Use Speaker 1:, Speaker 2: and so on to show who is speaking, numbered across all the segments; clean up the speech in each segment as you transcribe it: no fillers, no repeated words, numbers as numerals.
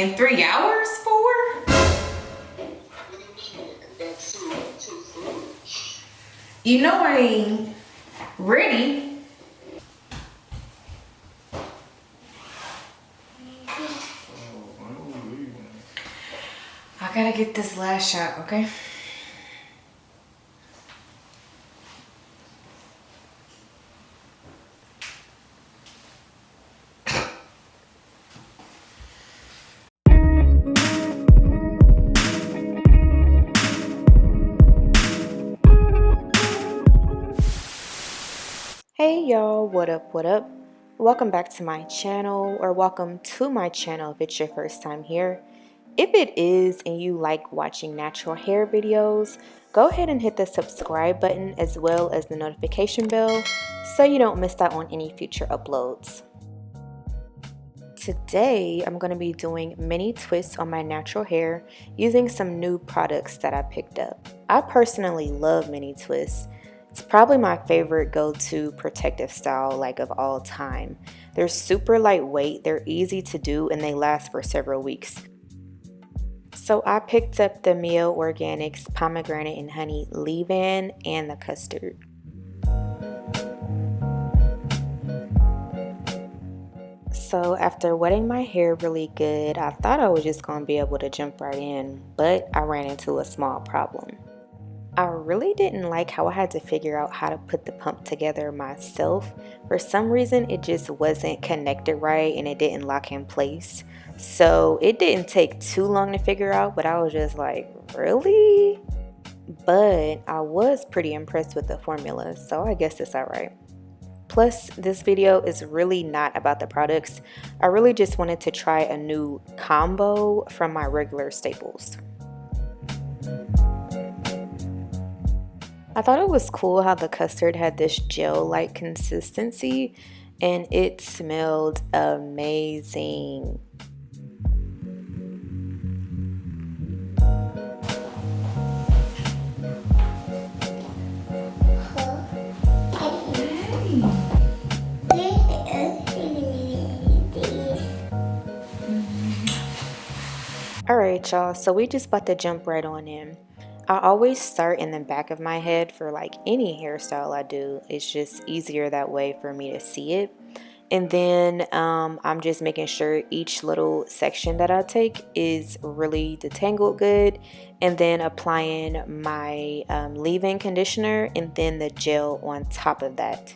Speaker 1: In 3 hours, 4? You know I ain't ready. I gotta get this last shot, okay? Hey y'all, what up, what up? Welcome back to my channel, or welcome to my channel if it's your first time here. If it is and you like watching natural hair videos, go ahead and hit the subscribe button as well as the notification bell so you don't miss out on any future uploads. Today, I'm going to be doing mini twists on my natural hair using some new products that I picked up. I personally love mini twists. It's probably my favorite go-to protective style of all time. They're super lightweight, they're easy to do, and they last for several weeks. So I picked up the Mio Organics Pomegranate and Honey Leave-In and the Custard. So after wetting my hair really good, I thought I was just going to be able to jump right in, but I ran into a small problem. I really didn't like how I had to figure out how to put the pump together myself. For some reason, it just wasn't connected right and it didn't lock in place. So it didn't take too long to figure out, but I was just like, really? But I was pretty impressed with the formula, so I guess it's alright. Plus, this video is really not about the products. I really just wanted to try a new combo from my regular staples. I thought it was cool how the custard had this gel-like consistency and it smelled amazing. Alright y'all, so we just about to jump right on in. I always start in the back of my head for any hairstyle I do. It's just easier that way for me to see it. And then I'm just making sure each little section that I take is really detangled good. And then applying my leave-in conditioner and then the gel on top of that.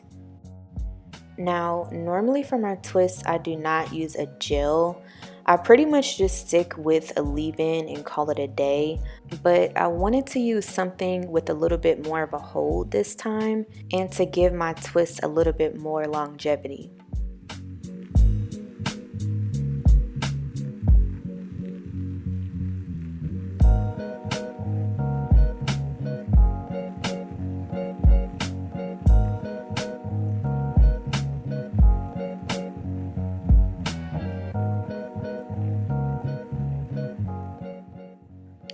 Speaker 1: Now, normally for my twists, I do not use a gel. I pretty much just stick with a leave-in and call it a day, but I wanted to use something with a little bit more of a hold this time and to give my twists a little bit more longevity.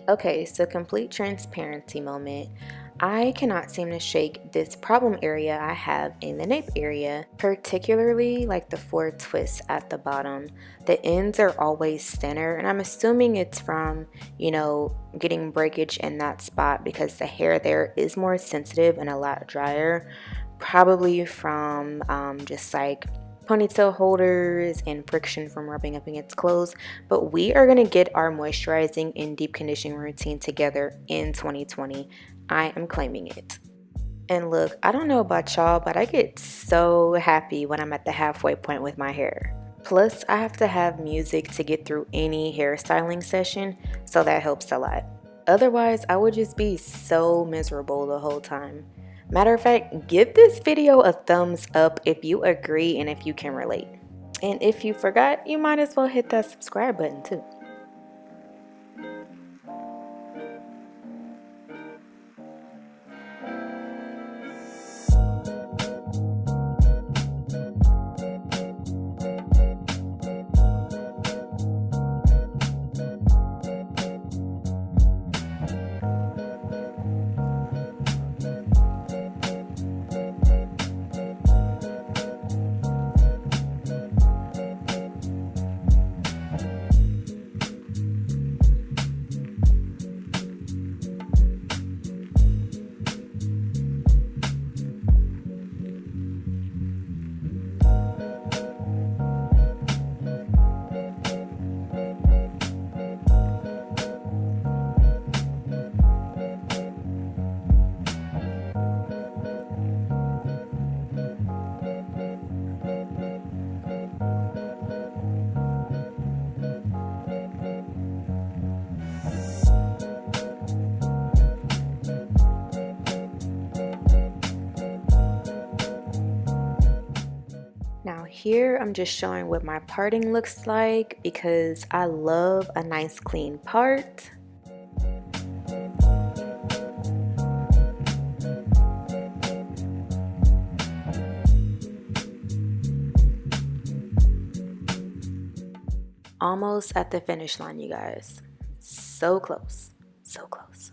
Speaker 1: Okay, so complete transparency moment. I cannot seem to shake this problem area I have in the nape area, particularly the 4 twists at the bottom. The ends are always thinner, and I'm assuming it's from, getting breakage in that spot because the hair there is more sensitive and a lot drier. Probably from just ponytail holders and friction from rubbing up against clothes. But we are going to get our moisturizing and deep conditioning routine together in 2020. I am claiming it. And look, I don't know about y'all, but I get so happy when I'm at the halfway point with my hair. Plus, I have to have music to get through any hairstyling session, so that helps a lot. Otherwise, I would just be so miserable the whole time. Matter of fact, give this video a thumbs up if you agree and if you can relate. And if you forgot, you might as well hit that subscribe button too. here I'm just showing what my parting looks like because I love a nice clean part. Almost at the finish line, you guys. So close, so close.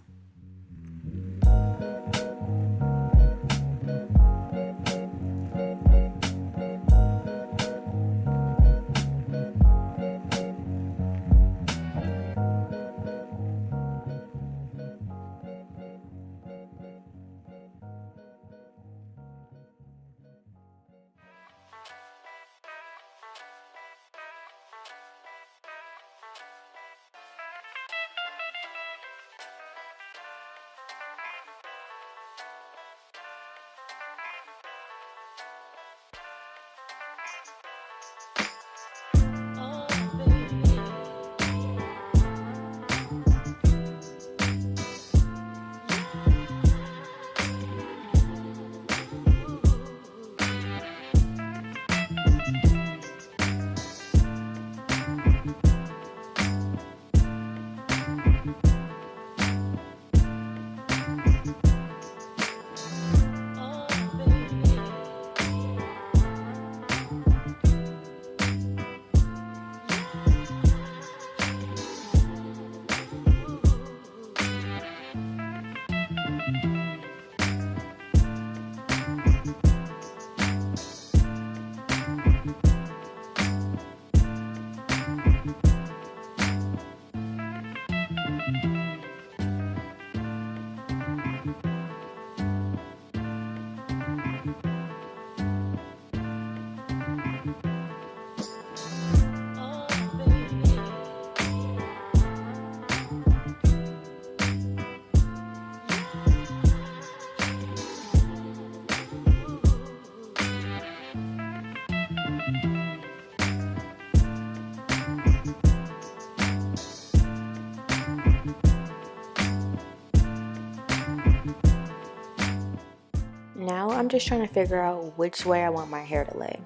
Speaker 1: Now I'm just trying to figure out which way I want my hair to lay.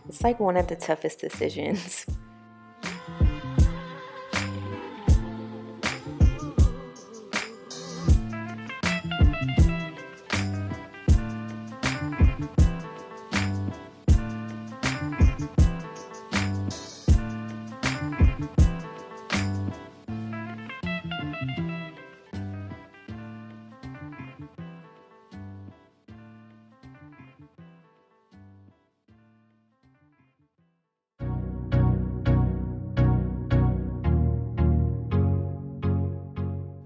Speaker 1: It's like one of the toughest decisions.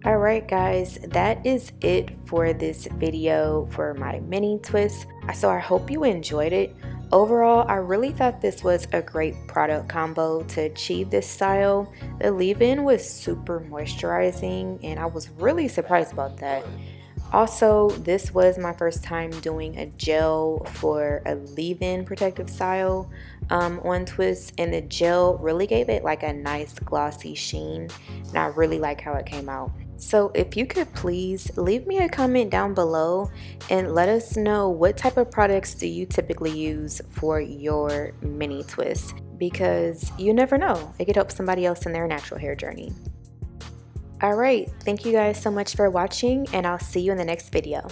Speaker 1: Alright guys, that is it for this video for my mini twist. So I hope you enjoyed it. Overall, I really thought this was a great product combo to achieve this style. The leave-in was super moisturizing and I was really surprised about that. Also, this was my first time doing a gel for a leave-in protective style on twists, and the gel really gave it like a nice glossy sheen, and I really like how it came out. So if you could please leave me a comment down below and let us know what type of products do you typically use for your mini twist, because you never know, it could help somebody else in their natural hair journey. Alright, thank you guys so much for watching, and I'll see you in the next video.